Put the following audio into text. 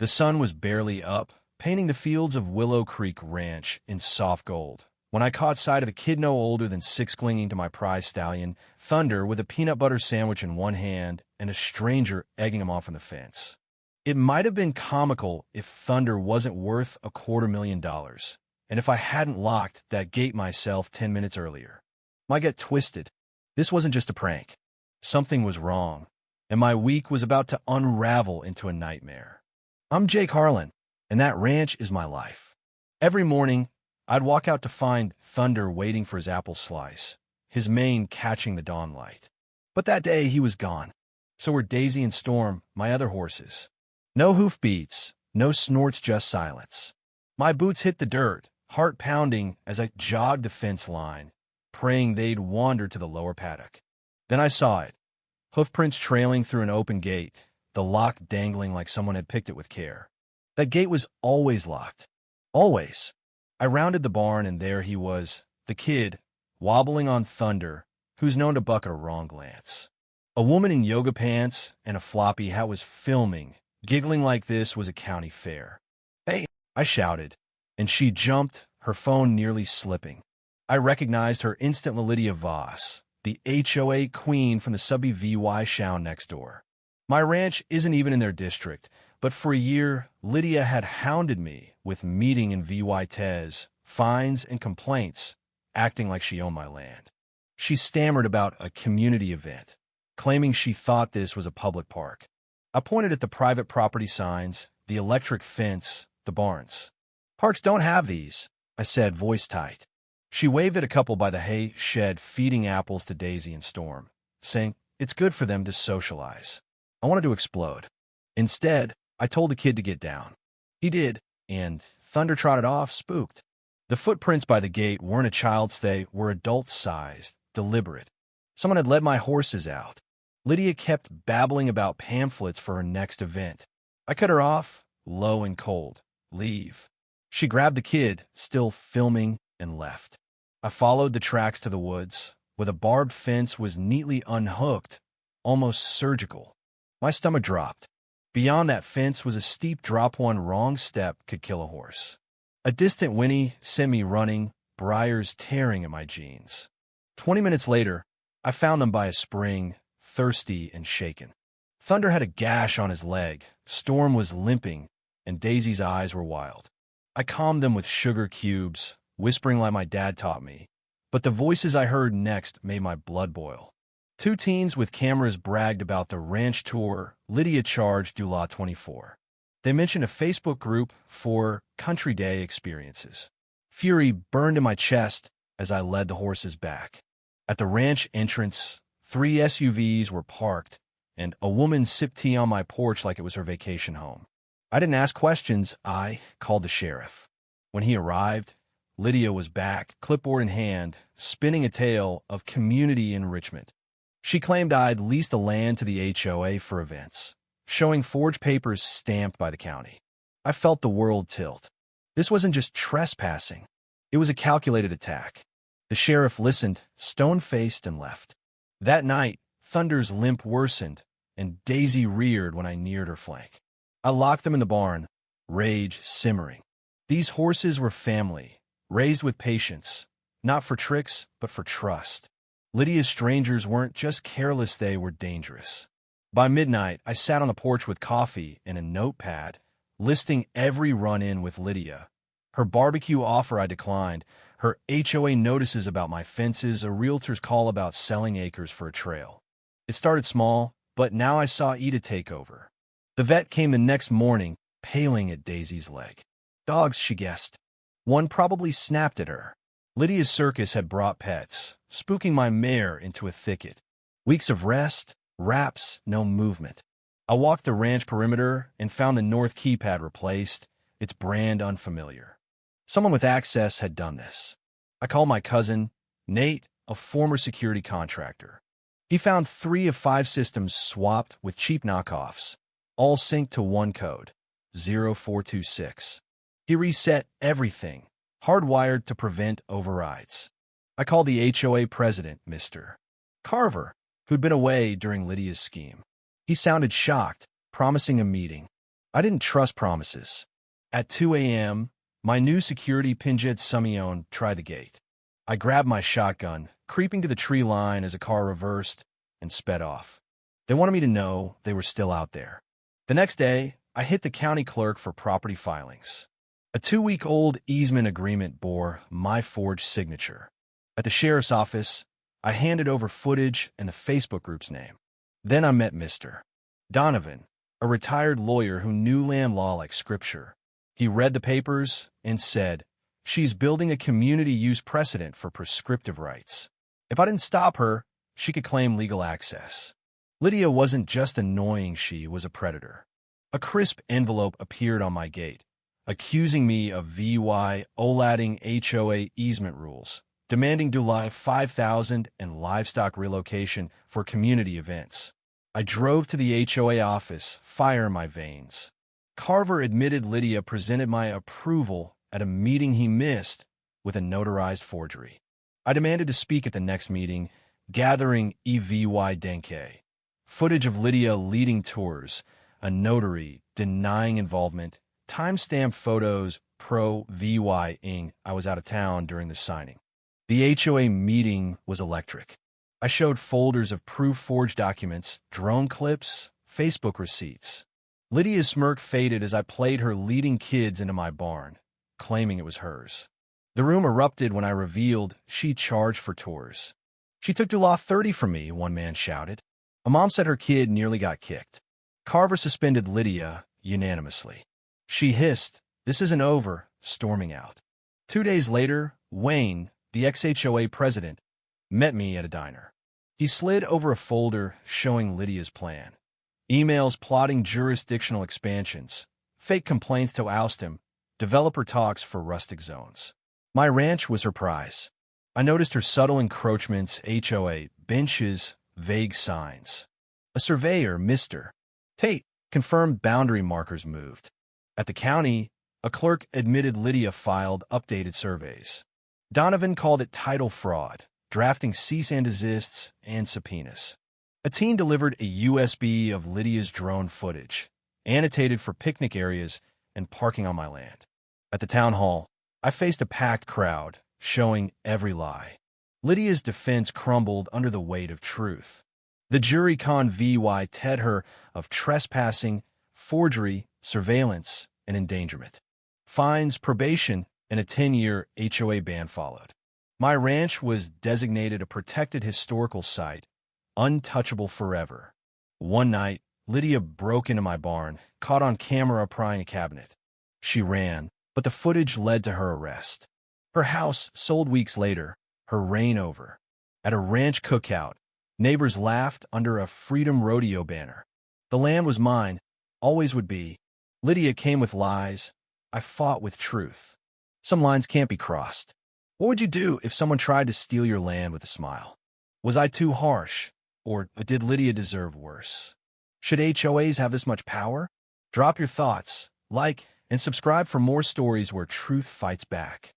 The sun was barely up, painting the fields of Willow Creek Ranch in soft gold, when I caught sight of a kid no older than 6 clinging to my prize stallion, Thunder, with a peanut butter sandwich in one hand and a stranger egging him off on the fence. It might have been comical if Thunder wasn't worth $250,000, and if I hadn't locked that gate myself 10 minutes earlier. My get twisted. This wasn't just a prank. Something was wrong, and my week was about to unravel into a nightmare. I'm Jake Harlan, and that ranch is my life. Every morning, I'd walk out to find Thunder waiting for his apple slice, his mane catching the dawn light. But that day, he was gone. So were Daisy and Storm, my other horses. No hoofbeats, no snorts, just silence. My boots hit the dirt, heart pounding as I jogged the fence line, praying they'd wander to the lower paddock. Then I saw it, hoofprints trailing through an open gate, the lock dangling like someone had picked it with care. That gate was always locked. Always. I rounded the barn, and there he was, the kid, wobbling on Thunder, who's known to buck at a wrong glance. A woman in yoga pants and a floppy hat was filming, giggling like this was a county fair. "Hey!" I shouted, and she jumped, her phone nearly slipping. I recognized her instantly. Lydia Voss, the HOA queen from the subby VY Show next door. My ranch isn't even in their district, but for a year, Lydia had hounded me with meeting in VY Tez, fines and complaints, acting like she owned my land. She stammered about a community event, claiming she thought this was a public park. I pointed at the private property signs, the electric fence, the barns. "Parks don't have these," I said, voice tight. She waved at a couple by the hay shed feeding apples to Daisy and Storm, saying it's good for them to socialize. I wanted to explode. Instead, I told the kid to get down. He did, and Thunder trotted off, spooked. The footprints by the gate weren't a child's, they were adult-sized, deliberate. Someone had led my horses out. Lydia kept babbling about pamphlets for her next event. I cut her off, low and cold. "Leave." She grabbed the kid, still filming, and left. I followed the tracks to the woods, where the barbed fence was neatly unhooked, almost surgical. My stomach dropped. Beyond that fence was a steep drop. One wrong step could kill a horse. A distant whinny sent me running, briars tearing at my jeans. 20 minutes later, I found them by a spring, thirsty and shaken. Thunder had a gash on his leg, Storm was limping, and Daisy's eyes were wild. I calmed them with sugar cubes, whispering like my dad taught me, but the voices I heard next made my blood boil. 2 teens with cameras bragged about the ranch tour Lydia charged Dula 24. They mentioned a Facebook group for Country Day experiences. Fury burned in my chest as I led the horses back. At the ranch entrance, 3 SUVs were parked, and a woman sipped tea on my porch like it was her vacation home. I didn't ask questions, I called the sheriff. When he arrived, Lydia was back, clipboard in hand, spinning a tale of community enrichment. She claimed I'd leased the land to the HOA for events, showing forged papers stamped by the county. I felt the world tilt. This wasn't just trespassing. It was a calculated attack. The sheriff listened, stone-faced, and left. That night, Thunder's limp worsened, and Daisy reared when I neared her flank. I locked them in the barn, rage simmering. These horses were family, raised with patience, not for tricks, but for trust. Lydia's strangers weren't just careless, they were dangerous. By midnight, I sat on the porch with coffee and a notepad, listing every run-in with Lydia. Her barbecue offer I declined, her HOA notices about my fences, a realtor's call about selling acres for a trail. It started small, but now I saw Ida take over. The vet came the next morning, paling at Daisy's leg. Dogs, she guessed. One probably snapped at her. Lydia's circus had brought pets, spooking my mare into a thicket. Weeks of rest, wraps, no movement. I walked the ranch perimeter and found the north keypad replaced, its brand unfamiliar. Someone with access had done this. I called my cousin, Nate, a former security contractor. He found 3 of 5 systems swapped with cheap knockoffs, all synced to one code, 0426. He reset everything, hardwired to prevent overrides. I called the HOA president, Mr. Carver, who'd been away during Lydia's scheme. He sounded shocked, promising a meeting. I didn't trust promises. At 2 a.m., my new security Pinjet Sumion tried the gate. I grabbed my shotgun, creeping to the tree line as a car reversed and sped off. They wanted me to know they were still out there. The next day, I hit the county clerk for property filings. A 2-week-old easement agreement bore my forged signature. At the sheriff's office, I handed over footage and the Facebook group's name. Then I met Mr. Donovan, a retired lawyer who knew land law like scripture. He read the papers and said, "She's building a community use precedent for prescriptive rights. If I didn't stop her, she could claim legal access." Lydia wasn't just annoying, she was a predator. A crisp envelope appeared on my gate, accusing me of violating HOA easement rules, demanding July 5,000 and livestock relocation for community events. I drove to the HOA office, fire in my veins. Carver admitted Lydia presented my approval at a meeting he missed with a notarized forgery. I demanded to speak at the next meeting, gathering EVY Denke. Footage of Lydia leading tours, a notary denying involvement, timestamped photos pro-VY-ing I was out of town during the signing. The HOA meeting was electric. I showed folders of proof-forged documents, drone clips, Facebook receipts. Lydia's smirk faded as I played her leading kids into my barn, claiming it was hers. The room erupted when I revealed she charged for tours. "She took July 30 from me," one man shouted. A mom said her kid nearly got kicked. Carver suspended Lydia unanimously. She hissed, "This isn't over," storming out. 2 days later, Wayne, the ex-HOA president, met me at a diner. He slid over a folder showing Lydia's plan. Emails plotting jurisdictional expansions, fake complaints to oust him, developer talks for rustic zones. My ranch was her prize. I noticed her subtle encroachments, HOA, benches, vague signs. A surveyor, Mr. Tate, confirmed boundary markers moved. At the county, a clerk admitted Lydia filed updated surveys. Donovan called it title fraud, drafting cease and desists and subpoenas. A team delivered a USB of Lydia's drone footage, annotated for picnic areas and parking on my land. At the town hall, I faced a packed crowd, showing every lie. Lydia's defense crumbled under the weight of truth. The jury convicted her of trespassing, forgery, surveillance, and endangerment. Fines, probation, and a 10-year HOA ban followed. My ranch was designated a protected historical site, untouchable forever. One night, Lydia broke into my barn, caught on camera prying a cabinet. She ran, but the footage led to her arrest. Her house sold weeks later, her reign over. At a ranch cookout, neighbors laughed under a Freedom Rodeo banner. The land was mine, always would be. Lydia came with lies. I fought with truth. Some lines can't be crossed. What would you do if someone tried to steal your land with a smile? Was I too harsh? Or did Lydia deserve worse? Should HOAs have this much power? Drop your thoughts, like, and subscribe for more stories where truth fights back.